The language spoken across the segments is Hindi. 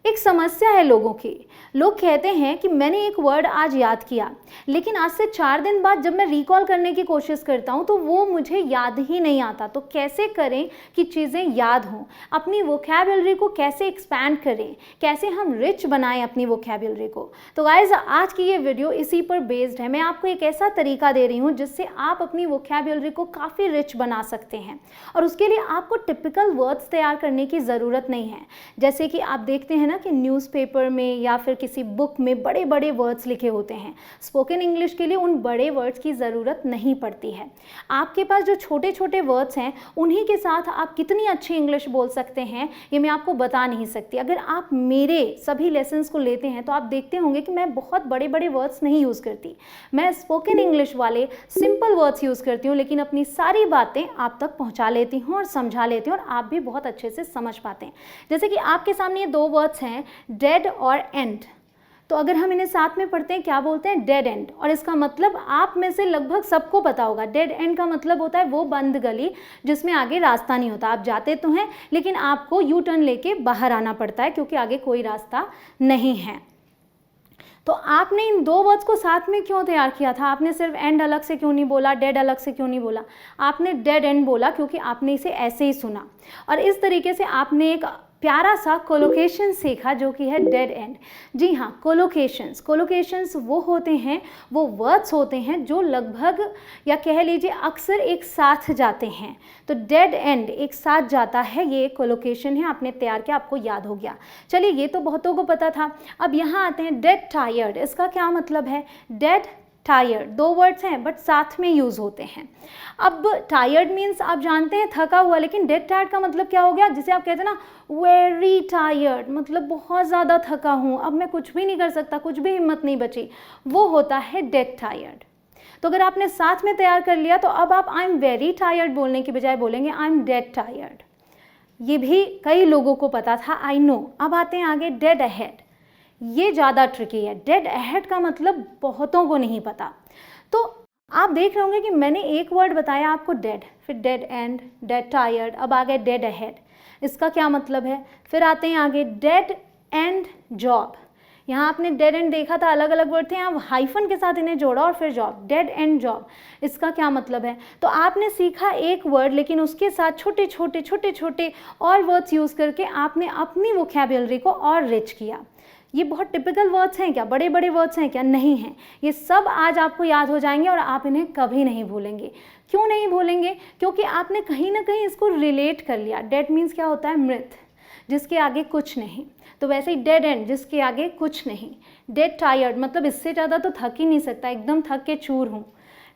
एक समस्या है लोगों की। लोग कहते हैं कि मैंने एक वर्ड आज याद किया, लेकिन आज से 4 दिन बाद जब मैं रिकॉल करने की कोशिश करता हूँ तो वो मुझे याद ही नहीं आता। तो कैसे करें कि चीज़ें याद हों, अपनी वोकैबुलरी को कैसे एक्सपैंड करें, कैसे हम रिच बनाएं अपनी वोकैबुलरी को। तो गाइज, आज की ये वीडियो इसी पर बेस्ड है। मैं आपको एक ऐसा तरीका दे रही हूँ जिससे आप अपनी वोकैबुलरी को काफ़ी रिच बना सकते हैं, और उसके लिए आपको टिपिकल वर्ड्स तैयार करने की ज़रूरत नहीं है। जैसे कि आप देखते हैं ना कि न्यूज़पेपर में या फिर किसी बुक में बड़े बड़े वर्ड्स लिखे होते हैं। स्पोकन इंग्लिश के लिए उन बड़े वर्ड्स की ज़रूरत नहीं पड़ती है। आपके पास जो छोटे छोटे वर्ड्स हैं उन्हीं के साथ आप कितनी अच्छी इंग्लिश बोल सकते हैं ये मैं आपको बता नहीं सकती। अगर आप मेरे सभी लेसन्स को लेते हैं तो आप देखते होंगे कि मैं बहुत बड़े बड़े वर्ड्स नहीं यूज़ करती। मैं स्पोकन इंग्लिश वाले सिंपल वर्ड्स यूज़ करती हूँ, लेकिन अपनी सारी बातें आप तक पहुँचा लेती हूँ और समझा लेती हूँ, और आप भी बहुत अच्छे से समझ पाते हैं। जैसे कि आपके सामने ये 2 वर्ड्स हैं, डेड और एंड। तो अगर हम इन्हें साथ में पढ़ते हैं, क्या बोलते हैं? Dead and. और इसका मतलब आप में से लगभग सबको पता होगा। डेड एंड का मतलब होता है वो बंद गली जिसमें आगे रास्ता नहीं होता। आप जाते तो हैं लेकिन आपको यू टर्न लेके बाहर आना पड़ता है क्योंकि आगे कोई रास्ता नहीं है। तो आपने इन 2 वर्ड्स को साथ में क्यों तैयार किया था? आपने सिर्फ एंड अलग से क्यों नहीं बोला, डेड अलग से क्यों नहीं बोला? आपने डेड एंड बोला क्योंकि आपने इसे ऐसे ही सुना, और इस तरीके से आपने एक प्यारा सा कोलोकेशन सीखा जो कि है डेड एंड। जी हाँ, कोलोकेशंस वो होते हैं, वो वर्ड्स होते हैं जो लगभग या कह लीजिए अक्सर एक साथ जाते हैं। तो डेड एंड एक साथ जाता है, ये एक कोलोकेशन है। आपने तैयार किया, आपको याद हो गया। चलिए, ये तो बहुतों को पता था। अब यहाँ आते हैं डेड टायर्ड। इसका क्या मतलब है? डेड टायर्ड 2 वर्ड्स हैं बट साथ में यूज़ होते हैं। अब टायर्ड मीन्स आप जानते हैं थका हुआ, लेकिन डेड टायर्ड का मतलब क्या हो गया? जिसे आप कहते हैं ना वेरी टायर्ड, मतलब बहुत ज़्यादा थका हूँ, अब मैं कुछ भी नहीं कर सकता, कुछ भी हिम्मत नहीं बची, वो होता है डेड टायर्ड। तो अगर आपने साथ में तैयार कर लिया तो अब आप आई एम वेरी टायर्ड बोलने की बजाय बोलेंगे आई एम डेड टायर्ड। ये भी कई लोगों को पता था, आई नो। अब आते हैं आगे डेड अहेड। ये ज़्यादा ट्रिकी है। डेड अहेड का मतलब बहुतों को नहीं पता। तो आप देख रहे होंगे कि मैंने एक वर्ड बताया आपको डेड, फिर डेड एंड, डेड टायर्ड, अब आ गए डेड अहेड। इसका क्या मतलब है? फिर आते हैं आगे डेड एंड जॉब। यहाँ आपने डेड एंड देखा था, अलग अलग वर्ड थे, यहाँ हाइफन के साथ इन्हें जोड़ा और फिर जॉब, डेड एंड जॉब। इसका क्या मतलब है? तो आपने सीखा एक वर्ड, लेकिन उसके साथ छोटे छोटे और वर्ड्स यूज़ करके आपने अपनी वोकैबुलरी को और रिच किया। ये बहुत टिपिकल वर्ड्स हैं क्या? बड़े बड़े वर्ड्स हैं क्या? नहीं हैं। ये सब आज आपको याद हो जाएंगे और आप इन्हें कभी नहीं भूलेंगे। क्यों नहीं भूलेंगे? क्योंकि आपने कहीं ना कहीं इसको रिलेट कर लिया। डेड मीन्स क्या होता है? मृत, जिसके आगे कुछ नहीं। तो वैसे ही डेड एंड, जिसके आगे कुछ नहीं। डेड टायर्ड मतलब इससे ज़्यादा तो थक ही नहीं सकता, एकदम थक के चूर हूँ।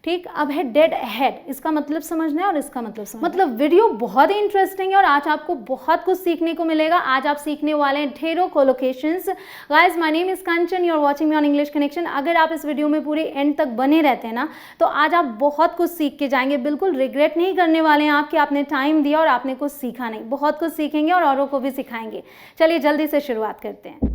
ठीक, अब है डेड अहेड। इसका मतलब समझना है और इसका मतलब समझना है। मतलब वीडियो बहुत ही इंटरेस्टिंग है और आज आपको बहुत कुछ सीखने को मिलेगा। आज आप सीखने वाले हैं ढेरों collocations. Guys, my name is Kanchan, you are watching me on English Connection. अगर आप इस वीडियो में पूरे एंड तक बने रहते हैं ना तो आज आप बहुत कुछ सीख के जाएंगे। बिल्कुल रिग्रेट नहीं करने वाले हैं आप कि आपने टाइम दिया और आपने कुछ सीखा नहीं। बहुत कुछ सीखेंगे और औरों को भी सिखाएंगे। चलिए जल्दी से शुरुआत करते हैं।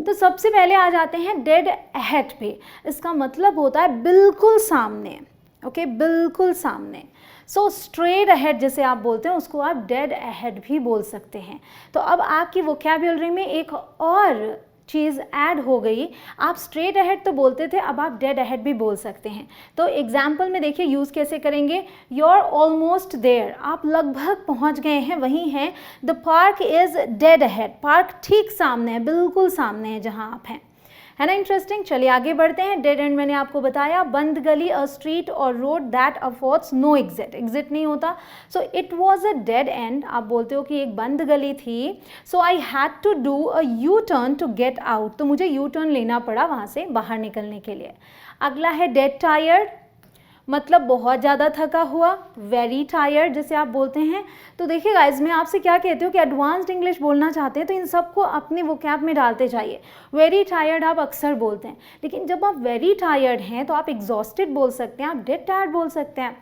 तो सबसे पहले आ जाते हैं डेड अहेड पे। इसका मतलब होता है बिल्कुल सामने। ओके, बिल्कुल सामने। सो स्ट्रेट अहेड जिसे आप बोलते हैं उसको आप डेड अहेड भी बोल सकते हैं। तो अब आपकी वोकैबुलरी में एक और चीज़ ऐड हो गई। आप स्ट्रेट अहेड तो बोलते थे, अब आप डेड अहेड भी बोल सकते हैं। तो एग्जाम्पल में देखिए यूज़ कैसे करेंगे। यू आर ऑलमोस्ट देयर, आप लगभग पहुंच गए हैं, वहीं हैं। The park is dead ahead, park ठीक सामने है, बिल्कुल सामने है जहां आप हैं। है ना इंटरेस्टिंग? चलिए आगे बढ़ते हैं। डेड एंड मैंने आपको बताया, बंद गली, a street or road that affords no exit, exit नहीं होता। So it was a dead end. आप बोलते हो कि एक बंद गली थी। So I had to do a U turn to get out, तो मुझे यू टर्न लेना पड़ा वहाँ से बाहर निकलने के लिए। अगला है डेड टायर्ड, मतलब बहुत ज़्यादा थका हुआ, वेरी टायर्ड जिसे आप बोलते हैं। तो देखिए गाइज, मैं आपसे क्या कहती हूँ कि एडवांस्ड इंग्लिश बोलना चाहते हैं तो इन सबको अपने वोकैब में डालते जाइए। वेरी टायर्ड आप अक्सर बोलते हैं, लेकिन जब आप वेरी टायर्ड हैं तो आप एग्जॉस्टेड बोल सकते हैं, आप डेड टायर्ड बोल सकते हैं।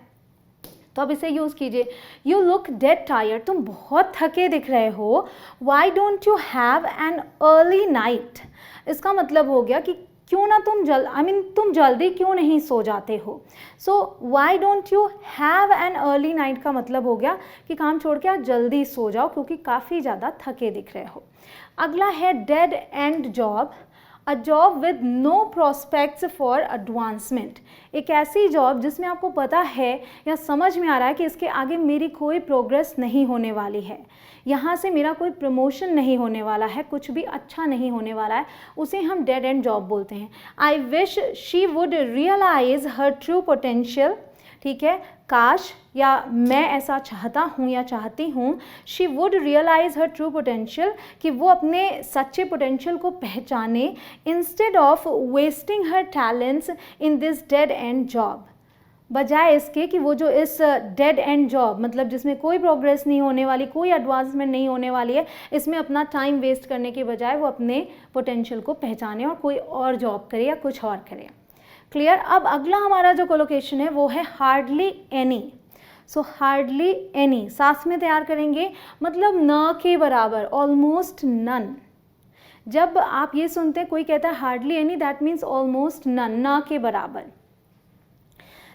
तो अब इसे यूज़ कीजिए। यू लुक डेड टायर्ड, तुम बहुत थके दिख रहे हो। Y don't you have an early night. इसका मतलब हो गया कि क्यों ना तुम जल्दी क्यों नहीं सो जाते हो। So why don't you have an early night का मतलब हो गया कि काम छोड़ के आप जल्दी सो जाओ क्योंकि काफ़ी ज़्यादा थके दिख रहे हो। अगला है dead end job, a job with no prospects for advancement. एक ऐसी जॉब जिसमें आपको पता है या समझ में आ रहा है कि इसके आगे मेरी कोई प्रोग्रेस नहीं होने वाली है, यहाँ से मेरा कोई प्रमोशन नहीं होने वाला है, कुछ भी अच्छा नहीं होने वाला है, उसे हम डेड एंड जॉब बोलते हैं। I wish she would realise her true potential, ठीक है, काश या मैं ऐसा चाहता हूँ या चाहती हूँ, she would realise her true potential, कि वो अपने सच्चे पोटेंशियल को पहचाने, instead of wasting her talents in this dead end job, बजाय इसके कि वो जो इस डेड एंड जॉब मतलब जिसमें कोई प्रोग्रेस नहीं होने वाली, कोई एडवांसमेंट नहीं होने वाली है, इसमें अपना टाइम वेस्ट करने के बजाय वो अपने पोटेंशियल को पहचाने और कोई और जॉब करे या कुछ और करे। क्लियर। अब अगला हमारा जो कोलोकेशन है वो है हार्डली एनी। सो हार्डली एनी साथ में तैयार करेंगे, मतलब न के बराबर, ऑलमोस्ट नन। जब आप ये सुनते हैं कोई कहता है hardly any, that means almost none, न के बराबर।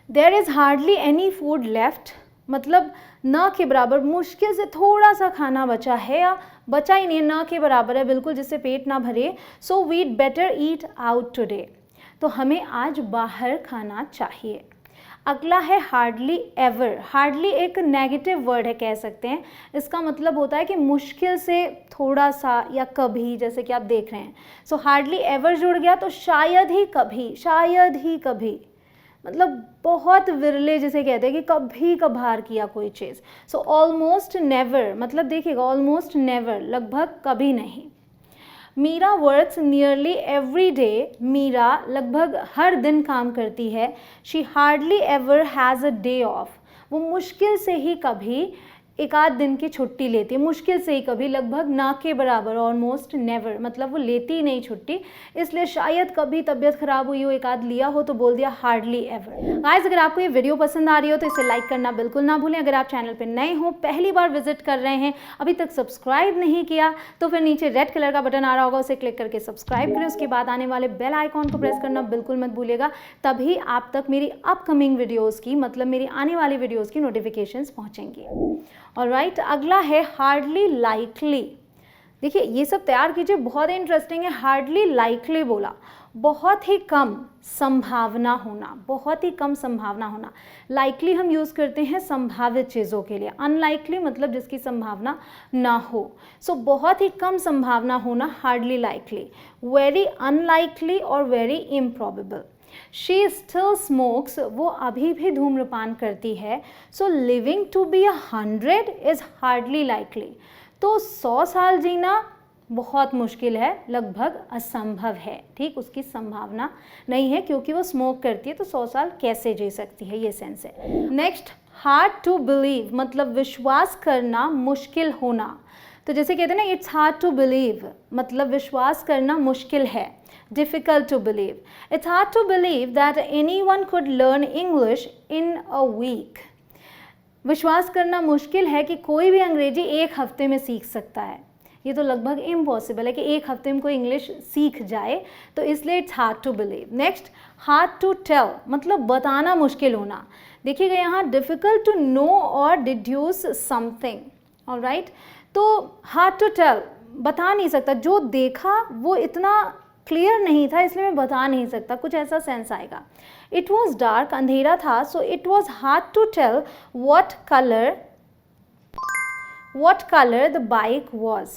There is hardly any food left, मतलब न के बराबर, मुश्किल से थोड़ा सा खाना बचा है या बचा ही नहीं, न के बराबर है बिल्कुल, जिससे पेट ना भरे। So we'd better eat out today, तो हमें आज बाहर खाना चाहिए। अगला है हार्डली एवर। हार्डली एक नेगेटिव वर्ड है, कह सकते हैं, इसका मतलब होता है कि मुश्किल से थोड़ा सा या कभी, जैसे कि आप देख रहे हैं। सो हार्डली एवर जुड़ गया तो शायद ही कभी, शायद ही कभी, मतलब बहुत विरले जिसे कहते हैं कि कभी कभार किया कोई चीज़। सो ऑलमोस्ट नेवर, मतलब देखिएगा ऑलमोस्ट नेवर, लगभग कभी नहीं। Meera works nearly every day, Meera लगभग हर दिन काम करती है। She hardly ever has a day off, वो मुश्किल से ही कभी एक आध दिन की छुट्टी लेती है, मुश्किल से ही कभी, लगभग ना के बराबर, ऑलमोस्ट नेवर, मतलब वो लेती ही नहीं छुट्टी, इसलिए शायद कभी तबीयत खराब हुई हो, एक आध लिया हो तो बोल दिया हार्डली एवर। गाइस, अगर आपको ये वीडियो पसंद आ रही हो तो इसे लाइक करना बिल्कुल ना भूलें। अगर आप चैनल पर नए हो, पहली बार विजिट कर रहे हैं, अभी तक सब्सक्राइब नहीं किया, तो फिर नीचे रेड कलर का बटन आ रहा होगा, उसे क्लिक करके सब्सक्राइब करें। उसके बाद आने वाले बेल आइकॉन को प्रेस करना बिल्कुल मत भूलिएगा, तभी आप तक मेरी अपकमिंग वीडियोज़ की, मतलब मेरी आने वाली वीडियोज़ की नोटिफिकेशंस पहुँचेंगी। ऑलराइट, अगला है हार्डली लाइकली। देखिए ये सब तैयार कीजिए, बहुत इंटरेस्टिंग है। हार्डली लाइकली बोला, बहुत ही कम संभावना होना, बहुत ही कम संभावना होना। लाइकली हम यूज़ करते हैं संभावित चीज़ों के लिए, अनलाइकली मतलब जिसकी संभावना ना हो। सो बहुत ही कम संभावना होना, हार्डली लाइकली। वेरी अनलाइकली और very improbable. She still smokes, वो अभी भी धूम्रपान करती है। So living to be 100 is hardly likely, तो 100 साल जीना बहुत मुश्किल है, लगभग असंभव है। ठीक, उसकी संभावना नहीं है क्योंकि वो स्मोक करती है, तो 100 साल कैसे जी सकती है, ये सेंस है। नेक्स्ट, हार्ड टू बिलीव, मतलब विश्वास करना मुश्किल होना। तो जैसे कहते हैं ना, इट्स हार्ड टू बिलीव, मतलब विश्वास करना मुश्किल है, difficult to believe. It's hard to believe that anyone could learn English in a week. विश्वास करना मुश्किल है कि कोई भी अंग्रेजी एक हफ्ते में सीख सकता है, ये तो लगभग इम्पॉसिबल है कि एक हफ्ते में कोई इंग्लिश सीख जाए, तो इसलिए it's hard to believe. Next, hard to tell, मतलब बताना मुश्किल होना। देखिएगा यहाँ डिफ़िकल्ट टू नो और डिड्यूस समथिंग, ऑलराइट, तो हार्ड टू टेल, बता नहीं सकता, जो देखा वो इतना क्लियर नहीं था इसलिए मैं बता नहीं सकता, कुछ ऐसा सेंस आएगा। इट वॉज डार्क, अंधेरा था, so it was hard to tell what colour the bike was,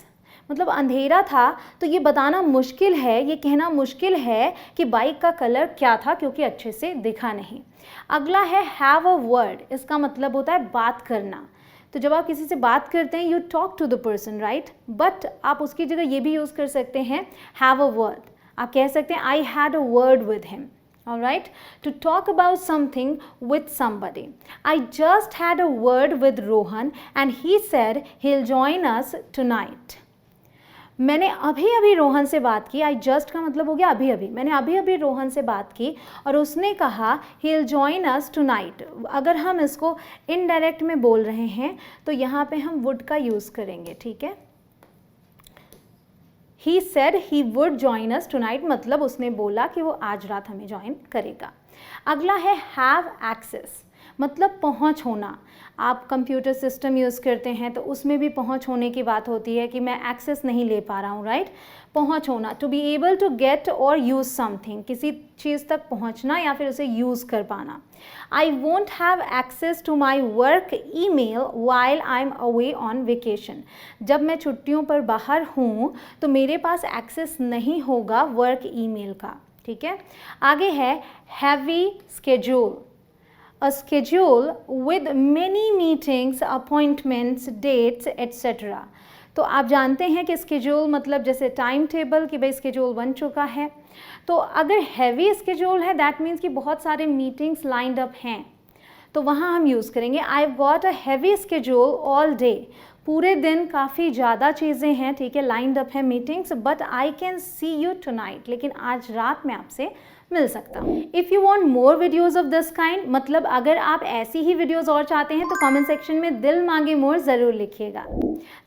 मतलब अंधेरा था तो ये बताना मुश्किल है, ये कहना मुश्किल है कि बाइक का कलर क्या था क्योंकि अच्छे से दिखा नहीं। अगला है हैव अ वर्ड, इसका मतलब होता है बात करना। तो जब आप किसी से बात करते हैं, you talk to the person, right, but आप उसकी जगह ये भी यूज़ कर सकते हैं हैव अ वर्ड। आप कह सकते हैं I had a word with him, alright, to talk about something with somebody. I just had a word with Rohan and he said he will join us tonight. मैंने अभी अभी रोहन से बात की, आई जस्ट का मतलब हो गया अभी अभी, मैंने अभी अभी रोहन से बात की और उसने कहा ही विल जॉइन अस टुनाइट। अगर हम इसको इनडायरेक्ट में बोल रहे हैं तो यहाँ पे हम वुड का यूज़ करेंगे, ठीक है। ही said he would join us tonight, मतलब उसने बोला कि वो आज रात हमें ज्वाइन करेगा। अगला है हैव एक्सेस, मतलब पहुंच होना। आप कंप्यूटर सिस्टम यूज़ करते हैं तो उसमें भी पहुंच होने की बात होती है कि मैं एक्सेस नहीं ले पा रहा हूँ, राइट। पहुंच होना, to be able to get और यूज़ समथिंग, किसी चीज़ तक पहुंचना या फिर उसे यूज़ कर पाना। I won't have access to my work email while I am away on vacation, जब मैं छुट्टियों पर बाहर हूँ तो मेरे पास एक्सेस नहीं होगा वर्क ईमेल का, ठीक है। आगे है heavy schedule, a schedule with many meetings, appointments, dates, etc. तो आप जानते हैं कि स्केड्यूल मतलब जैसे टाइम टेबल, कि भाई स्केड्यूल बन चुका है। तो अगर हैवी स्केड्यूल है दैट मीन्स कि बहुत सारे मीटिंग्स लाइंड अप हैं, तो वहाँ हम यूज़ करेंगे I got a heavy schedule all day, पूरे दिन काफ़ी ज़्यादा चीज़ें हैं, ठीक है, लाइंड अप है meetings, but I can see you tonight, लेकिन आज रात में आपसे मिल सकता हूँ। If you want more videos of this kind, मतलब अगर आप ऐसी ही वीडियोज़ और चाहते हैं तो कमेंट सेक्शन में दिल मांगे मोर ज़रूर लिखिएगा।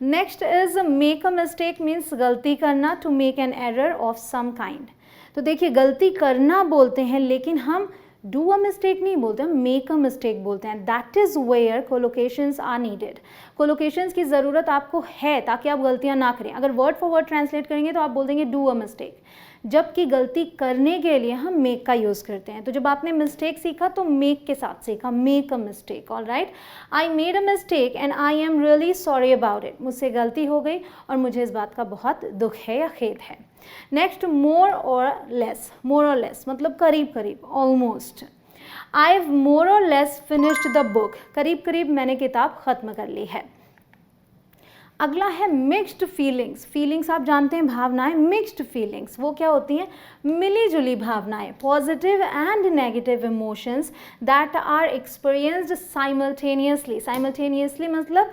Next is make a mistake, means गलती करना, to make an error of some kind. तो देखिए गलती करना बोलते हैं लेकिन हम डू अ मिस्टेक नहीं बोलते, हम मेक अ मिस्टेक बोलते हैं। That is where collocations are needed. Collocations की ज़रूरत आपको है ताकि आप गलतियाँ ना करें। अगर वर्ड फॉर वर्ड ट्रांसलेट करेंगे तो आप बोल देंगे डू अ मिस्टेक, जबकि गलती करने के लिए हम मेक का यूज़ करते हैं। तो जब आपने मिस्टेक सीखा तो मेक के साथ सीखा, make a mistake, all right. I made a mistake and I am really sorry about it, मुझसे गलती हो गई और मुझे इस बात का बहुत दुख है या खेद है। नेक्स्ट मोर और लेस, मोर और लेस मतलब करीब करीब, ऑलमोस्ट। आई हैव मोर और लेस फिनिश्ड द बुक, करीब करीब मैंने किताब ख़त्म कर ली है। अगला है मिक्स्ड फीलिंग्स। फीलिंग्स आप जानते हैं भावनाएं, मिक्स्ड फीलिंग्स वो क्या होती हैं, मिली जुली भावनाएं, positive and negative emotions that are experienced simultaneously. Simultaneously मतलब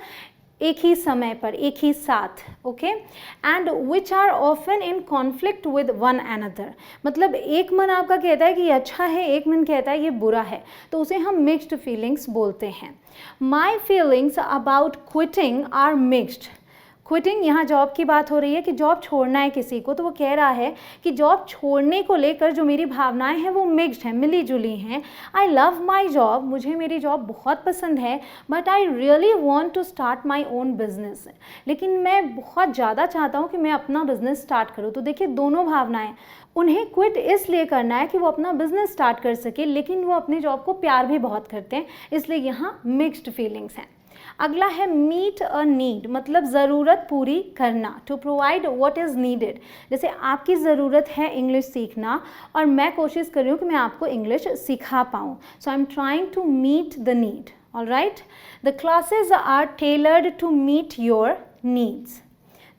एक ही समय पर, एक ही साथ, okay. And which are often in conflict with one another, मतलब एक मन आपका कहता है कि ये अच्छा है, एक मन कहता है ये बुरा है, तो उसे हम मिक्स्ड फीलिंग्स बोलते हैं। My feelings about quitting are mixed. Quitting, यहाँ जॉब की बात हो रही है कि जॉब छोड़ना है किसी को, तो वो कह रहा है कि जॉब छोड़ने को लेकर जो मेरी भावनाएं हैं वो मिक्स्ड हैं, मिली जुली हैं। आई लव माई जॉब, मुझे मेरी जॉब बहुत पसंद है, but I really want to start my own business, लेकिन मैं बहुत ज़्यादा चाहता हूँ कि मैं अपना बिजनेस स्टार्ट करूँ। तो देखिए दोनों भावनाएं, उन्हें क्विट इसलिए करना है कि वो अपना बिजनेस स्टार्ट कर सके, लेकिन वो अपनी जॉब को प्यार भी बहुत करते हैं, इसलिए यहाँ मिक्स्ड फीलिंग्स हैं। अगला है मीट अ नीड, मतलब ज़रूरत पूरी करना, to provide what is needed. जैसे आपकी ज़रूरत है इंग्लिश सीखना और मैं कोशिश कर रही हूँ कि मैं आपको इंग्लिश सिखा पाऊँ, so I am trying to meet the need, all right. The classes are tailored to meet your needs.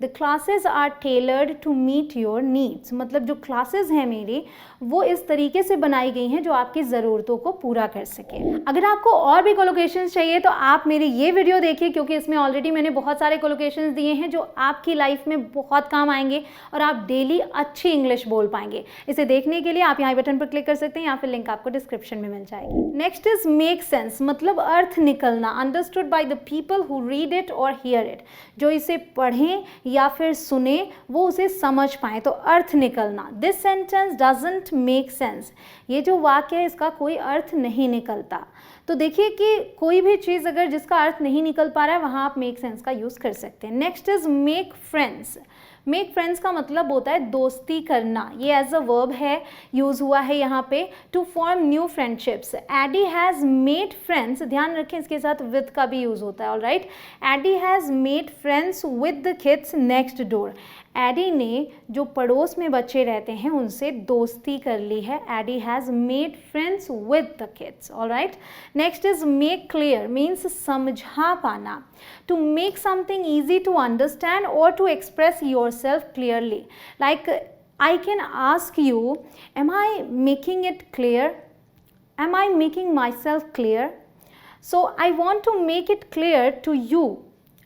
The classes are tailored to meet your needs, मतलब जो क्लासेज हैं मेरी वो इस तरीके से बनाई गई हैं जो आपकी ज़रूरतों को पूरा कर सके। अगर आपको और भी कोलोकेशंस चाहिए तो आप मेरी ये वीडियो देखिए, क्योंकि इसमें ऑलरेडी मैंने बहुत सारे कोलोकेशंस दिए हैं जो आपकी लाइफ में बहुत काम आएंगे और आप डेली अच्छी इंग्लिश बोल पाएंगे। इसे देखने के लिए आप यहाँ बटन पर क्लिक कर सकते हैं या फिर लिंक आपको डिस्क्रिप्शन में मिल जाएगी। नेक्स्ट इज मेक सेंस, मतलब अर्थ निकलना, understood by the people who read it और हियर इट। जो इसे पढ़ें या फिर सुने वो उसे समझ पाएँ, तो अर्थ निकलना। This sentence doesn't make sense, ये जो वाक्य है इसका कोई अर्थ नहीं निकलता। तो देखिए कि कोई भी चीज़ अगर जिसका अर्थ नहीं निकल पा रहा है वहाँ आप मेक सेंस का यूज़ कर सकते हैं। Next is make friends. Make friends का मतलब होता है दोस्ती करना, ये एज अ वर्ब है, यूज़ हुआ है यहाँ पे, to form new friendships. Eddie has made friends, ध्यान रखें इसके साथ विद का भी यूज़ होता है, all right. Eddie has made friends with the kids next door. Eddie ने जो पड़ोस में बच्चे रहते हैं उनसे दोस्ती कर ली है। Eddie has made friends with the kids, all right. Next is make clear, means समझा पाना, to make something easy to understand और to express yourself clearly. Like I can ask you, am I making it clear, am I making myself clear, so I want to make it clear to you,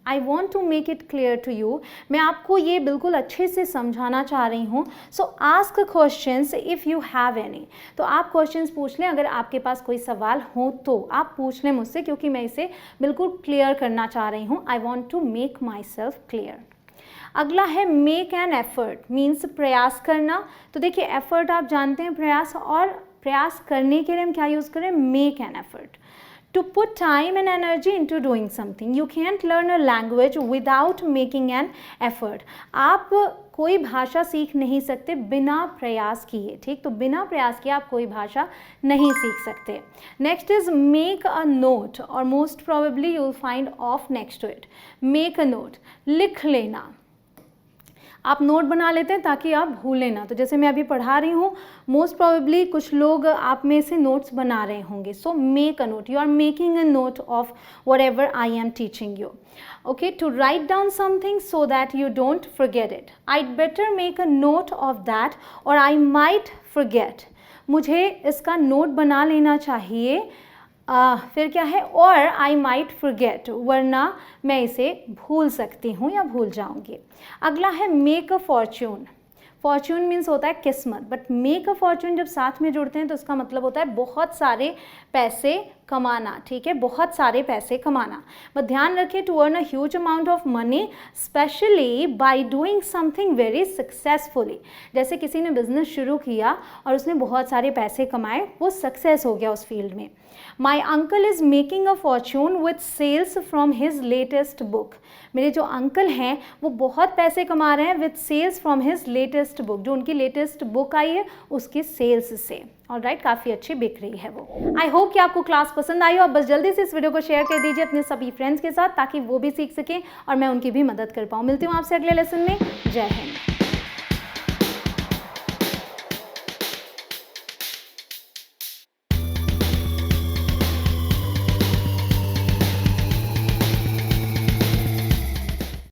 I want to make it clear to you. मैं आपको ये बिल्कुल अच्छे से समझाना चाह रही हूँ। सो ask questions if you have any, तो आप क्वेश्चंस पूछ लें, अगर आपके पास कोई सवाल हो तो आप पूछ लें मुझसे, क्योंकि मैं इसे बिल्कुल क्लियर करना चाह रही हूँ। I want to make myself clear. अगला है मेक एन एफर्ट, मीन्स प्रयास करना। तो देखिए एफर्ट आप जानते हैं प्रयास, और प्रयास करने के लिए हम क्या यूज़ करें, make an effort. To put time and energy into doing something. You can't learn a language without making an effort. आप कोई भाषा सीख नहीं सकते बिना प्रयास किए, ठीक। तो बिना प्रयास किए आप कोई भाषा नहीं सीख सकते। Next is make a note, और most probably you will find of next to it. Make a note, लिख लेना। आप नोट बना लेते हैं ताकि आप भूलें ना। तो जैसे मैं अभी पढ़ा रही हूँ, मोस्ट प्रोबेबली कुछ लोग आप में से नोट्स बना रहे होंगे। So make a note, you are making a note of whatever I am teaching you. Okay, to write down something so that you don't forget it. I'd better make a note of that और आई माइट फॉरगेट। मुझे इसका नोट बना लेना चाहिए, फिर क्या है, और आई माइट फॉरगेट, वरना मैं इसे भूल सकती हूँ या भूल जाऊँगी। अगला है make a Fortune. Fortune means होता है किस्मत, बट मेक अ फॉर्च्यून जब साथ में जुड़ते हैं तो इसका मतलब होता है बहुत सारे पैसे कमाना, ठीक है, बहुत सारे पैसे कमाना। बट ध्यान रखिए, to earn a huge amount of money especially by doing something very successfully. जैसे किसी ने बिजनेस शुरू किया और उसने बहुत सारे पैसे कमाए, वो सक्सेस हो गया उस फील्ड में। My uncle is making a fortune with sales from his latest book. मेरे जो अंकल हैं वो बहुत पैसे कमा रहे हैं with sales from his latest book, जो उनकी लेटेस्ट बुक आई है उसकी सेल्स से। ऑलराइट, काफ़ी अच्छी बिक रही है वो। आई होप कि आपको क्लास पसंद आई हो। आप बस जल्दी से इस वीडियो को शेयर कर दीजिए अपने सभी फ्रेंड्स के साथ, ताकि वो भी सीख सकें और मैं उनकी भी मदद कर पाऊँ। मिलती हूँ आपसे अगले लेसन में। जय हिंद।